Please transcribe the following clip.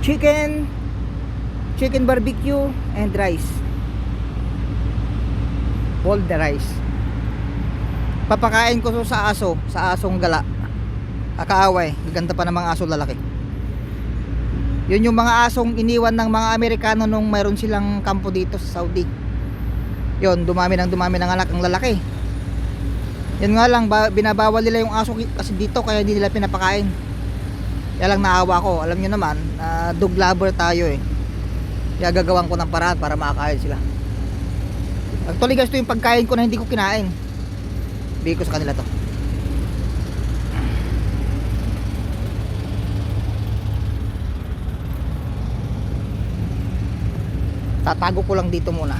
chicken barbecue and rice. Boiled the rice. Papakain ko sa asong gala. Akaaway, gaganda pa ng mga aso lalaki. Yun yung mga asong iniwan ng mga Amerikano nung mayroon silang kampo dito sa Saudi. Yun, dumami ng anak ang lalaki. Yun nga lang, binabawal nila yung aso kasi dito, kaya hindi nila pinapakain. Kaya lang naawa ko. Alam nyo naman, dog lover tayo eh. Kaya gagawan ko ng paraan para makakain sila. Actually guys, ito yung pagkain ko na hindi ko kinain. Bigay ko sa kanila to. Tatago ko lang dito muna.